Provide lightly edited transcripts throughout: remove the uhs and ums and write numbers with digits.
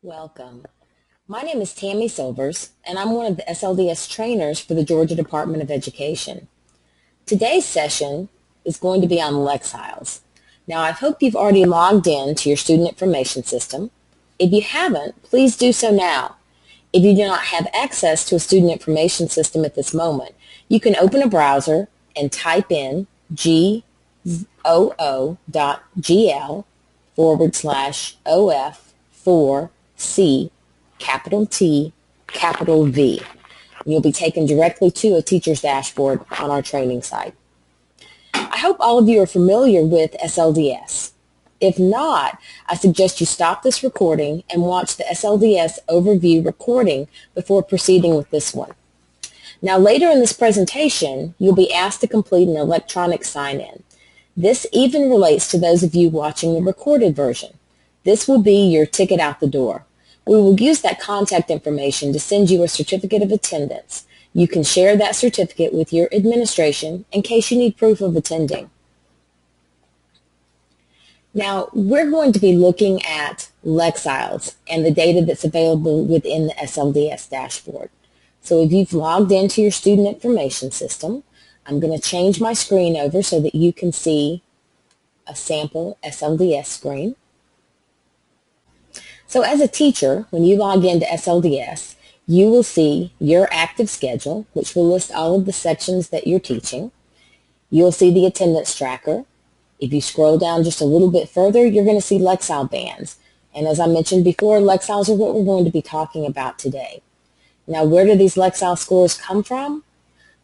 Welcome. My name is Tammy Silvers, and I'm one of the SLDS trainers for the Georgia Department of Education. Today's session is going to be on Lexiles. Now, I hope you've already logged in to your student information system. If you haven't, please do so now. If you do not have access to a student information system at this moment, you can open a browser and type in goo.gl/OF4C, capital T, capital V. You'll be taken directly to a teacher's dashboard on our training site. I hope all of you are familiar with SLDS. If not, I suggest you stop this recording and watch the SLDS overview recording before proceeding with this one. Now, later in this presentation, you'll be asked to complete an electronic sign-in. This even relates to those of you watching the recorded version. This will be your ticket out the door. We will use that contact information to send you a certificate of attendance. You can share that certificate with your administration in case you need proof of attending. Now, we're going to be looking at Lexiles and the data that's available within the SLDS dashboard. So if you've logged into your student information system, I'm going to change my screen over so that you can see a sample SLDS screen. So as a teacher, when you log into SLDS, you will see your active schedule, which will list all of the sections that you're teaching. You'll see the attendance tracker. If you scroll down just a little bit further, you're going to see Lexile Bands. And as I mentioned before, Lexiles are what we're going to be talking about today. Now, where do these Lexile scores come from?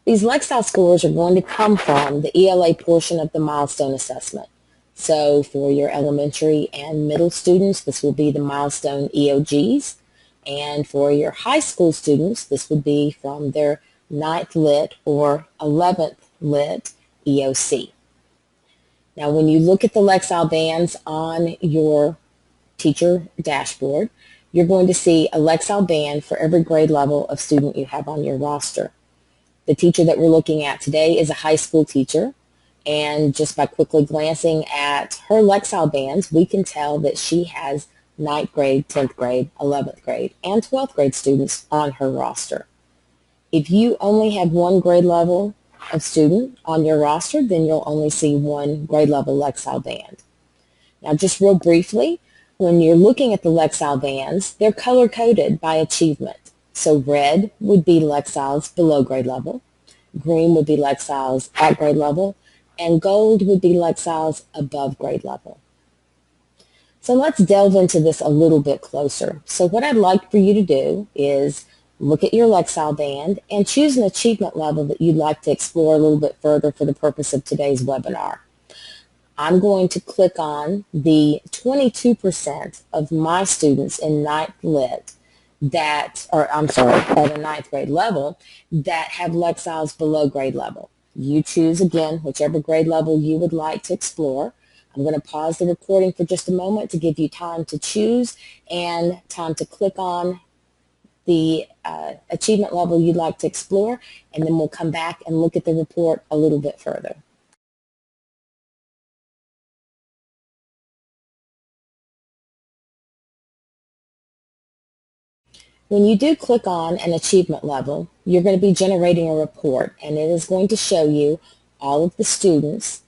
These Lexile scores are going to come from the ELA portion of the milestone assessment. So for your elementary and middle students, this will be the milestone EOGs. And for your high school students, this would be from their 9th Lit or 11th Lit EOC. Now, when you look at the Lexile Bands on your teacher dashboard, you're going to see a Lexile Band for every grade level of student you have on your roster. The teacher that we're looking at today is a high school teacher, and just by quickly glancing at her Lexile Bands, we can tell that she has 9th grade, 10th grade, 11th grade, and 12th grade students on her roster. If you only have one grade level of student on your roster, then you'll only see one grade level Lexile Band. Now, just real briefly, when you're looking at the Lexile Bands, they're color-coded by achievement. So red would be Lexiles below grade level, green would be Lexiles at grade level, and gold would be Lexiles above grade level. So let's delve into this a little bit closer. So what I'd like for you to do is look at your Lexile Band and choose an achievement level that you'd like to explore a little bit further for the purpose of today's webinar. I'm going to click on the 22% of my students in 9th Lit at a 9th grade level that have Lexiles below grade level. You choose, again, whichever grade level you would like to explore. I'm going to pause the recording for just a moment to give you time to choose and time to click on the achievement level you'd like to explore, and then we'll come back and look at the report a little bit further. When you do click on an achievement level, you're going to be generating a report, and it is going to show you all of the students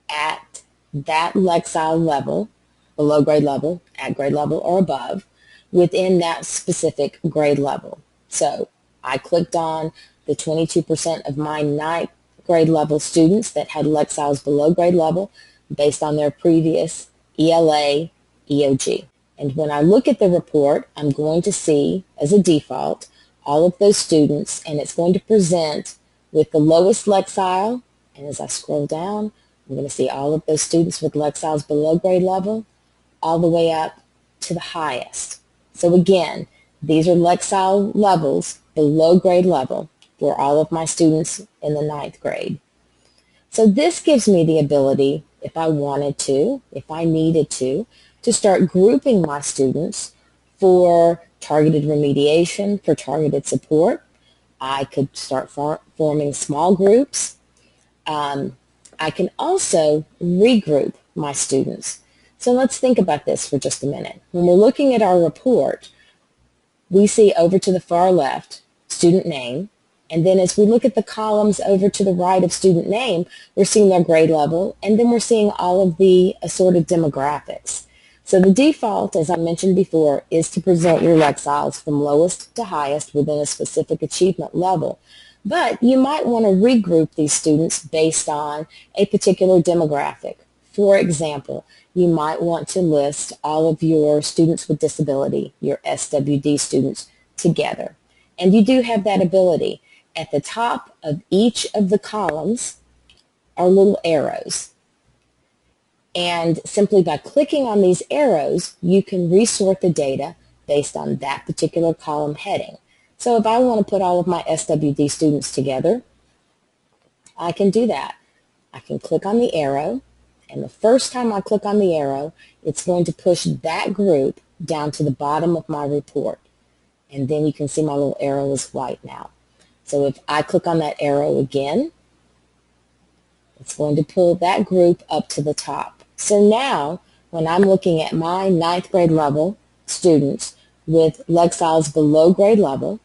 at that Lexile level, below grade level, at grade level, or above, within that specific grade level. So I clicked on the 22% of my 9th grade level students that had Lexiles below grade level based on their previous ELA EOG. And when I look at the report, I'm going to see, as a default, all of those students, and it's going to present with the lowest Lexile. And as I scroll down, I'm going to see all of those students with Lexiles below grade level, all the way up to the highest. So again, these are Lexile levels below grade level for all of my students in the 9th grade. So this gives me the ability, if I wanted to, if I needed to start grouping my students for targeted remediation, for targeted support. I could start forming small groups. I can also regroup my students. So let's think about this for just a minute. When we're looking at our report, we see over to the far left, student name, and then as we look at the columns over to the right of student name, we're seeing their grade level, and then we're seeing all of the assorted demographics. So the default, as I mentioned before, is to present your Lexiles from lowest to highest within a specific achievement level. But you might want to regroup these students based on a particular demographic. For example, you might want to list all of your students with disability, your SWD students, together. And you do have that ability. At the top of each of the columns are little arrows. And simply by clicking on these arrows, you can resort the data based on that particular column heading. So if I want to put all of my SWD students together, I can do that. I can click on the arrow, and the first time I click on the arrow, it's going to push that group down to the bottom of my report. And then you can see my little arrow is white now. So if I click on that arrow again, it's going to pull that group up to the top. So now, when I'm looking at my 9th grade level students with Lexiles below grade level,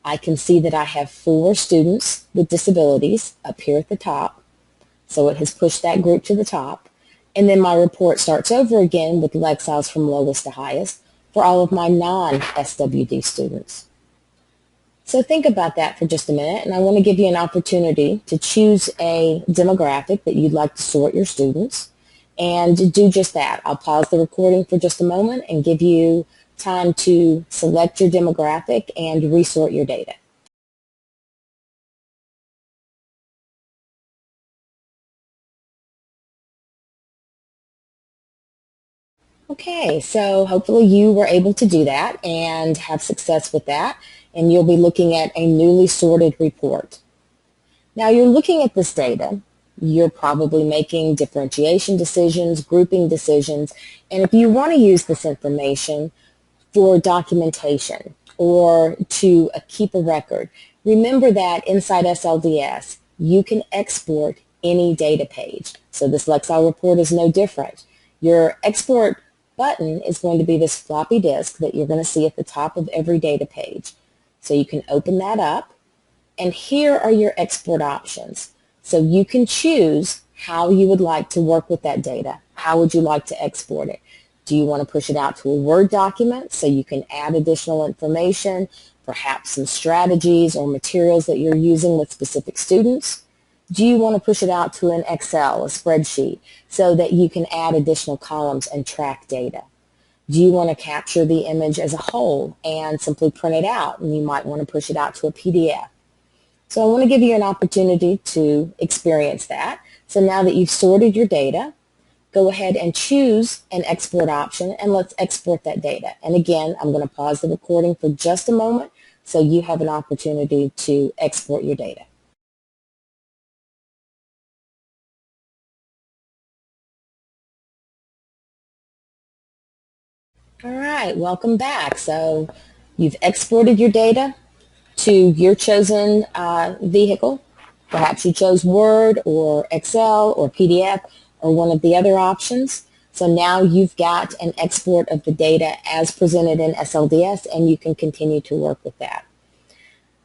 I can see that I have 4 students with disabilities up here at the top. So it has pushed that group to the top. And then my report starts over again with Lexiles from lowest to highest for all of my non-SWD students. So think about that for just a minute, and I want to give you an opportunity to choose a demographic that you'd like to sort your students, and do just that. I'll pause the recording for just a moment and give you time to select your demographic and resort your data. Okay, so hopefully you were able to do that and have success with that, and you'll be looking at a newly sorted report. Now you're looking at this data, you're probably making differentiation decisions, grouping decisions, and if you want to use this information for documentation or to keep a record, remember that inside SLDS you can export any data page. So this Lexile report is no different. Your export button is going to be this floppy disk that you're going to see at the top of every data page. So you can open that up, and here are your export options. So you can choose how you would like to work with that data. How would you like to export it? Do you want to push it out to a Word document so you can add additional information, perhaps some strategies or materials that you're using with specific students? Do you want to push it out to an Excel, a spreadsheet, so that you can add additional columns and track data? Do you want to capture the image as a whole and simply print it out, and you might want to push it out to a PDF? So I want to give you an opportunity to experience that. So now that you've sorted your data, go ahead and choose an export option, and let's export that data. And again, I'm going to pause the recording for just a moment so you have an opportunity to export your data. All right, welcome back. So you've exported your data to your chosen vehicle. Perhaps you chose Word or Excel or PDF or one of the other options. So now you've got an export of the data as presented in SLDS, and you can continue to work with that.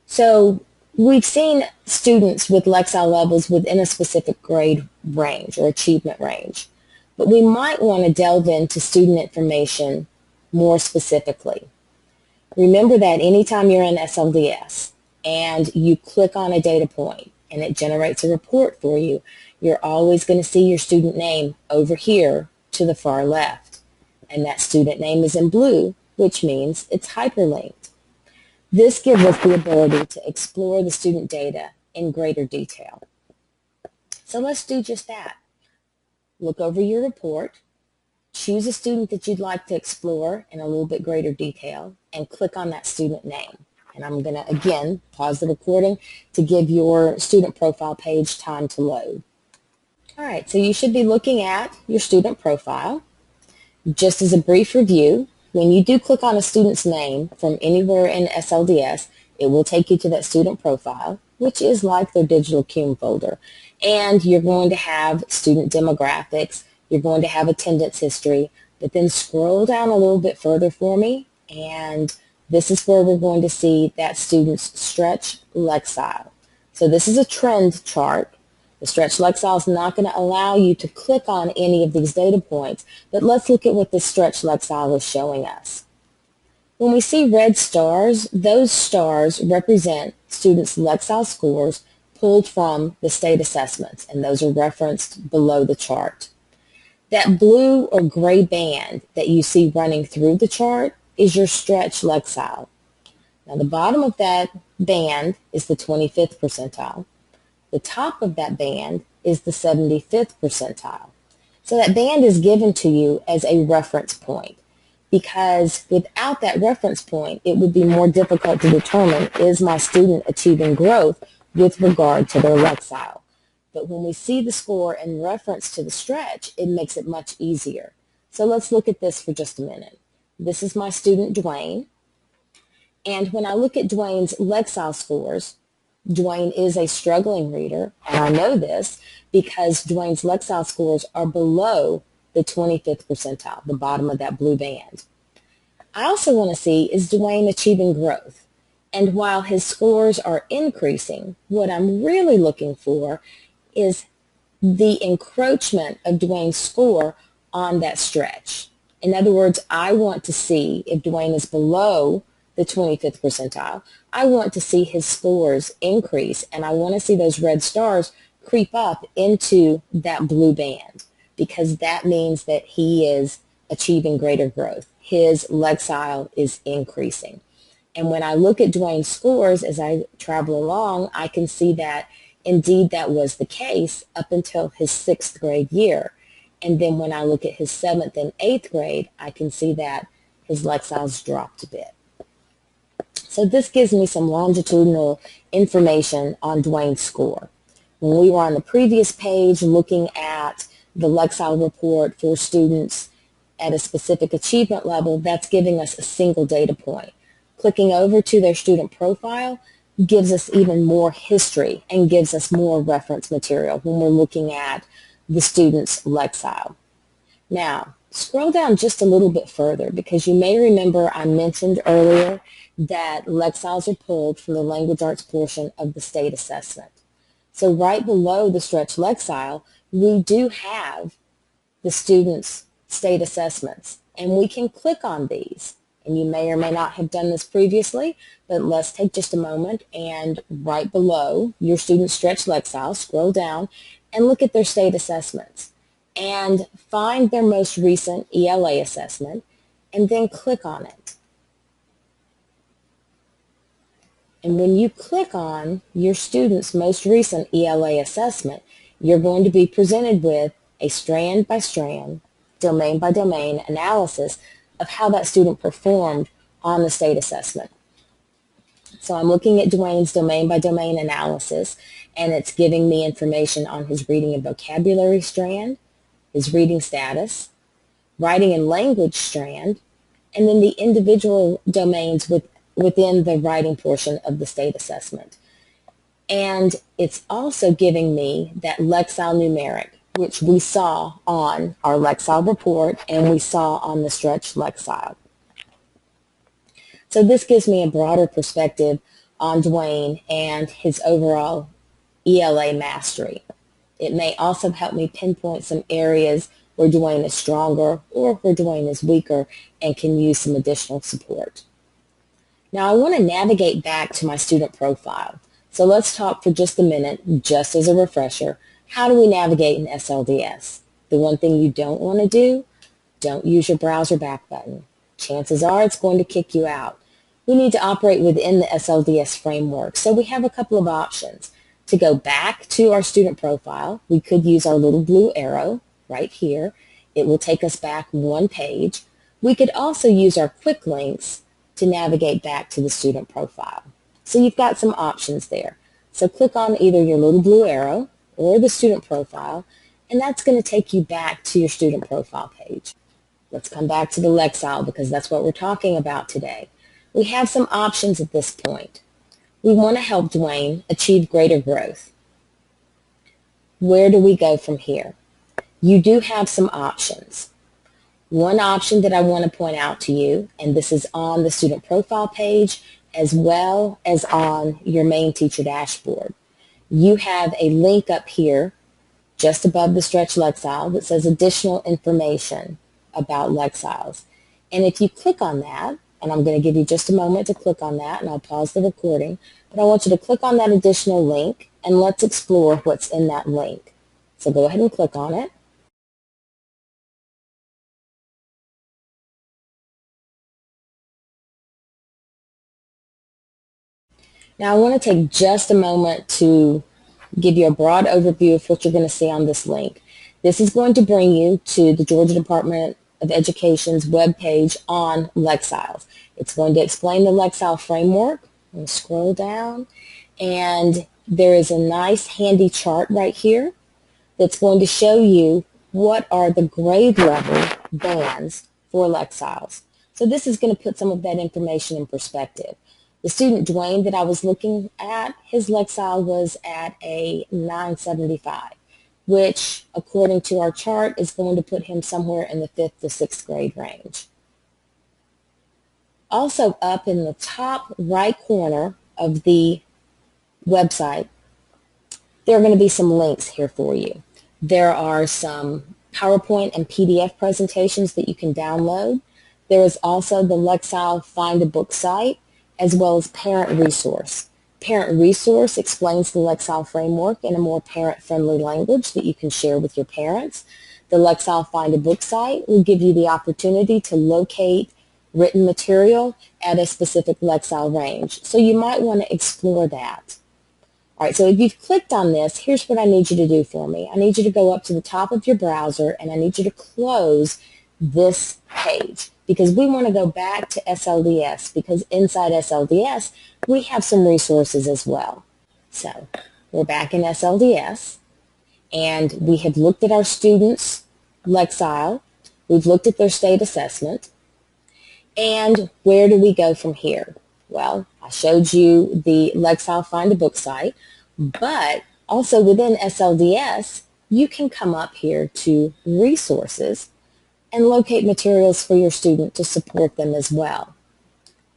So we've seen students with Lexile levels within a specific grade range or achievement range, but we might want to delve into student information more specifically. Remember that anytime you're in SLDS and you click on a data point and it generates a report for you, you're always going to see your student name over here to the far left. And that student name is in blue, which means it's hyperlinked. This gives us the ability to explore the student data in greater detail. So let's do just that. Look over your report. Choose a student that you'd like to explore in a little bit greater detail and click on that student name. And I'm going to, again, pause the recording to give your student profile page time to load. All right, so you should be looking at your student profile. Just as a brief review, when you do click on a student's name from anywhere in SLDS, it will take you to that student profile, which is like their digital Cume folder. And you're going to have student demographics, you're going to have attendance history, but then scroll down a little bit further for me and this is where we're going to see that student's stretch Lexile. So this is a trend chart. The stretch Lexile is not going to allow you to click on any of these data points, but let's look at what this stretch Lexile is showing us. When we see red stars, those stars represent students' Lexile scores pulled from the state assessments, and those are referenced below the chart. That blue or gray band that you see running through the chart is your stretch Lexile. Now the bottom of that band is the 25th percentile. The top of that band is the 75th percentile. So that band is given to you as a reference point, because without that reference point, it would be more difficult to determine, is my student achieving growth with regard to their Lexile. But when we see the score in reference to the stretch, it makes it much easier. So let's look at this for just a minute. This is my student Dwayne. And when I look at Dwayne's Lexile scores, Dwayne is a struggling reader, and I know this because Dwayne's Lexile scores are below the 25th percentile, the bottom of that blue band. I also want to see, is Dwayne achieving growth? And while his scores are increasing, what I'm really looking for is the encroachment of Dwayne's score on that stretch. In other words, I want to see if Dwayne is below the 25th percentile. I want to see his scores increase, and I want to see those red stars creep up into that blue band, because that means that he is achieving greater growth. His Lexile is increasing. And when I look at Dwayne's scores as I travel along, I can see that indeed that was the case up until his 6th grade year. And then when I look at his 7th and 8th grade, I can see that his Lexile's dropped a bit. So this gives me some longitudinal information on Dwayne's score. When we were on the previous page looking at the Lexile report for students at a specific achievement level, that's giving us a single data point. Clicking over to their student profile gives us even more history and gives us more reference material when we're looking at the student's Lexile. Now, scroll down just a little bit further, because you may remember I mentioned earlier that Lexiles are pulled from the language arts portion of the state assessment. So right below the stretch Lexile, we do have the students' state assessments, and we can click on these. And you may or may not have done this previously, but let's take just a moment and right below your student stretch Lexile, scroll down and look at their state assessments and find their most recent ELA assessment and then click on it. And when you click on your student's most recent ELA assessment, you're going to be presented with a strand by strand, domain by domain analysis of how that student performed on the state assessment. So I'm looking at Dwayne's domain by domain analysis, and it's giving me information on his reading and vocabulary strand, his reading status, writing and language strand, and then the individual domains within the writing portion of the state assessment. And it's also giving me that Lexile numeric, which we saw on our Lexile report and we saw on the stretch Lexile. So this gives me a broader perspective on Dwayne and his overall ELA mastery. It may also help me pinpoint some areas where Dwayne is stronger or where Dwayne is weaker and can use some additional support. Now I want to navigate back to my student profile. So let's talk for just a minute, just as a refresher, how do we navigate in SLDS? The one thing you don't want to do, don't use your browser back button. Chances are it's going to kick you out. We need to operate within the SLDS framework. So we have a couple of options. To go back to our student profile, we could use our little blue arrow right here. It will take us back one page. We could also use our quick links to navigate back to the student profile. So you've got some options there. So click on either your little blue arrow or the student profile, and that's going to take you back to your student profile page. Let's come back to the Lexile because that's what we're talking about today. We have some options at this point. We want to help Dwayne achieve greater growth. Where do we go from here? You do have some options. One option that I want to point out to you, and this is on the student profile page as well as on your main teacher dashboard. You have a link up here just above the Stretch Lexile that says additional information about Lexiles. And if you click on that, and I'm going to give you just a moment to click on that, and I'll pause the recording, but I want you to click on that additional link, and let's explore what's in that link. So go ahead and click on it. Now I want to take just a moment to give you a broad overview of what you're going to see on this link. This is going to bring you to the Georgia Department of Education's webpage on Lexiles. It's going to explain the Lexile framework. I'm going to scroll down, and there is a nice handy chart right here that's going to show you what are the grade level bands for Lexiles. So this is going to put some of that information in perspective. The student Dwayne that I was looking at, his Lexile was at a 975, which according to our chart is going to put him somewhere in the 5th to 6th grade range. Also up in the top right corner of the website, there are going to be some links here for you. There are some PowerPoint and PDF presentations that you can download. There is also the Lexile Find a Book site, as well as Parent Resource. Parent Resource explains the Lexile framework in a more parent-friendly language that you can share with your parents. The Lexile Find a Book site will give you the opportunity to locate written material at a specific Lexile range. So you might want to explore that. All right, so if you've clicked on this, here's what I need you to do for me. I need you to go up to the top of your browser, and I need you to close this page, because we want to go back to SLDS, because inside SLDS, we have some resources as well. So we're back in SLDS, and we have looked at our students' Lexile. We've looked at their state assessment. And where do we go from here? Well, I showed you the Lexile Find a Book site, but also within SLDS, you can come up here to Resources and locate materials for your student to support them as well.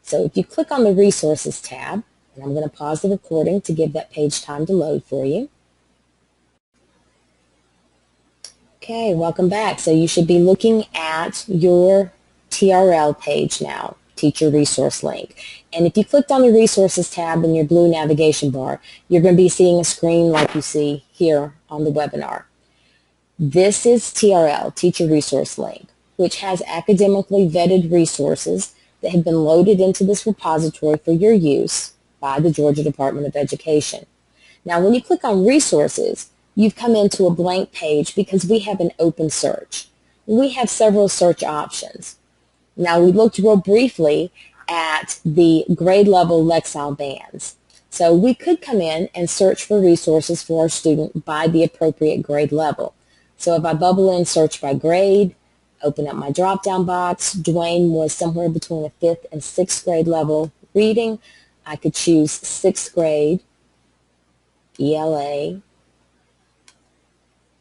So if you click on the Resources tab, and I'm going to pause the recording to give that page time to load for you. Okay, welcome back. So you should be looking at your TRL page now, Teacher Resource Link. And if you clicked on the Resources tab in your blue navigation bar, you're going to be seeing a screen like you see here on the webinar. This is TRL, Teacher Resource Link, which has academically vetted resources that have been loaded into this repository for your use by the Georgia Department of Education. Now, when you click on Resources, you've come into a blank page because we have an open search. We have several search options. Now, we looked real briefly at the grade level Lexile bands. So we could come in and search for resources for our student by the appropriate grade level. So if I bubble in search by grade, open up my drop-down box, Dwayne was somewhere between a 5th and 6th grade level reading. I could choose 6th grade ELA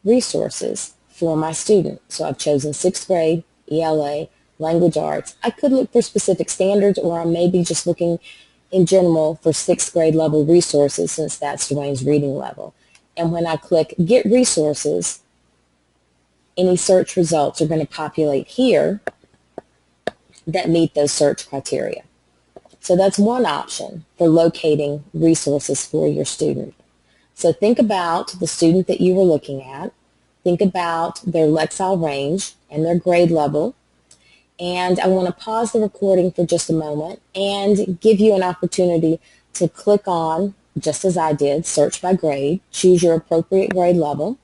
resources for my student. So I've chosen 6th grade ELA language arts. I could look for specific standards, or I may be just looking in general for 6th grade level resources, since that's Dwayne's reading level. And when I click Get Resources, any search results are going to populate here that meet those search criteria. So that's one option for locating resources for your student. So think about the student that you were looking at. Think about their Lexile range and their grade level. And I want to pause the recording for just a moment and give you an opportunity to click on, just as I did, search by grade, choose your appropriate grade level,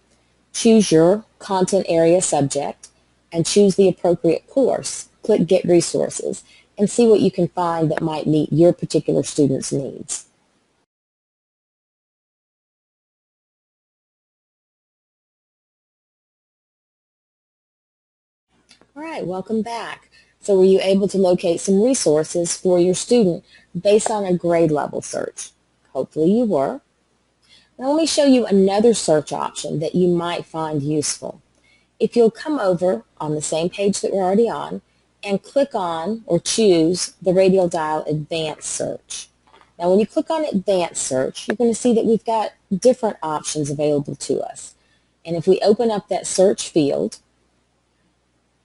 choose your content area subject, and choose the appropriate course. Click Get Resources and see what you can find that might meet your particular student's needs. All right, welcome back. So were you able to locate some resources for your student based on a grade level search? Hopefully you were. Now let me show you another search option that you might find useful. If you'll come over on the same page that we're already on and click on or choose the Radial Dial Advanced Search. Now when you click on Advanced Search, you're going to see that we've got different options available to us. And if we open up that search field,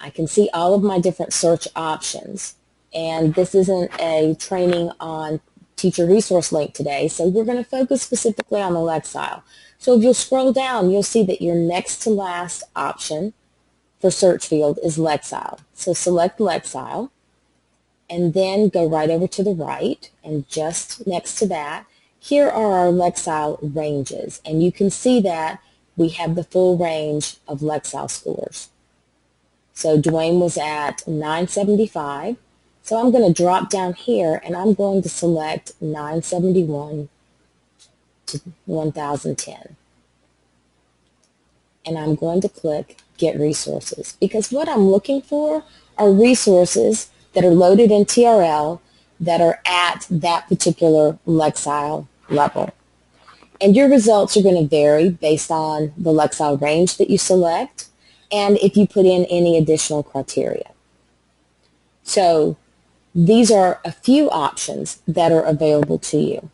I can see all of my different search options. And this isn't a training on teacher resource link today, so we're going to focus specifically on the Lexile. So if you'll scroll down, you'll see that your next to last option for search field is Lexile. So select Lexile and then go right over to the right, and just next to that, here are our Lexile ranges, and you can see that we have the full range of Lexile scores. So Dwayne was at 975, so I'm going to drop down here and I'm going to select 971 to 1010. And I'm going to click Get Resources, because what I'm looking for are resources that are loaded in TRL that are at that particular Lexile level. And your results are going to vary based on the Lexile range that you select and if you put in any additional criteria. So these are a few options that are available to you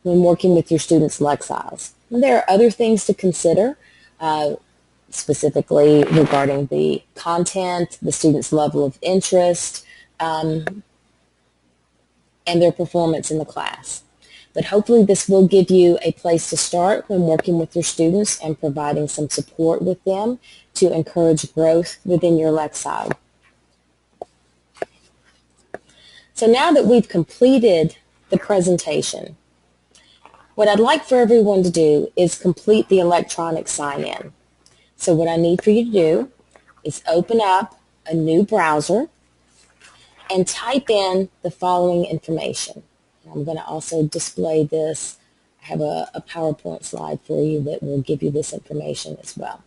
when working with your students' Lexiles. And there are other things to consider, specifically regarding the content, the student's level of interest, and their performance in the class. But hopefully this will give you a place to start when working with your students and providing some support with them to encourage growth within your Lexile. So now that we've completed the presentation, what I'd like for everyone to do is complete the electronic sign-in. So what I need for you to do is open up a new browser and type in the following information. I'm going to also display this. I have a PowerPoint slide for you that will give you this information as well.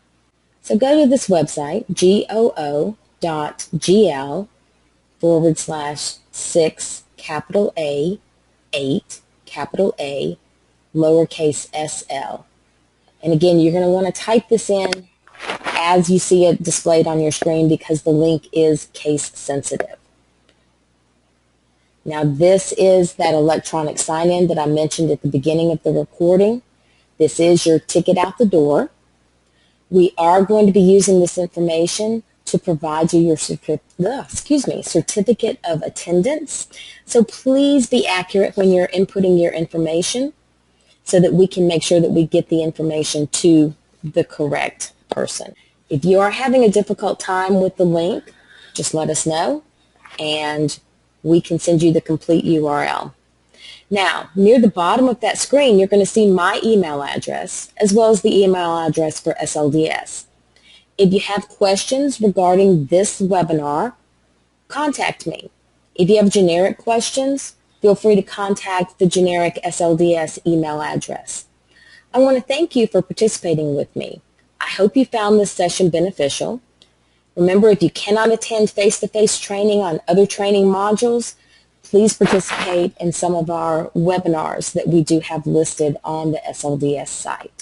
So go to this website, goo.gl/6 capital A 8 capital A lowercase sl. And again, you're going to want to type this in as you see it displayed on your screen because the link is case sensitive. Now this is that electronic sign-in that I mentioned at the beginning of the recording. This is your ticket out the door. We are going to be using this information to provide you your certificate of attendance. So please be accurate when you're inputting your information so that we can make sure that we get the information to the correct person. If you are having a difficult time with the link, just let us know and we can send you the complete URL. Now, near the bottom of that screen, you're going to see my email address as well as the email address for SLDS. If you have questions regarding this webinar, contact me. If you have generic questions, feel free to contact the generic SLDS email address. I want to thank you for participating with me. I hope you found this session beneficial. Remember, if you cannot attend face-to-face training on other training modules, please participate in some of our webinars that we do have listed on the SLDS site.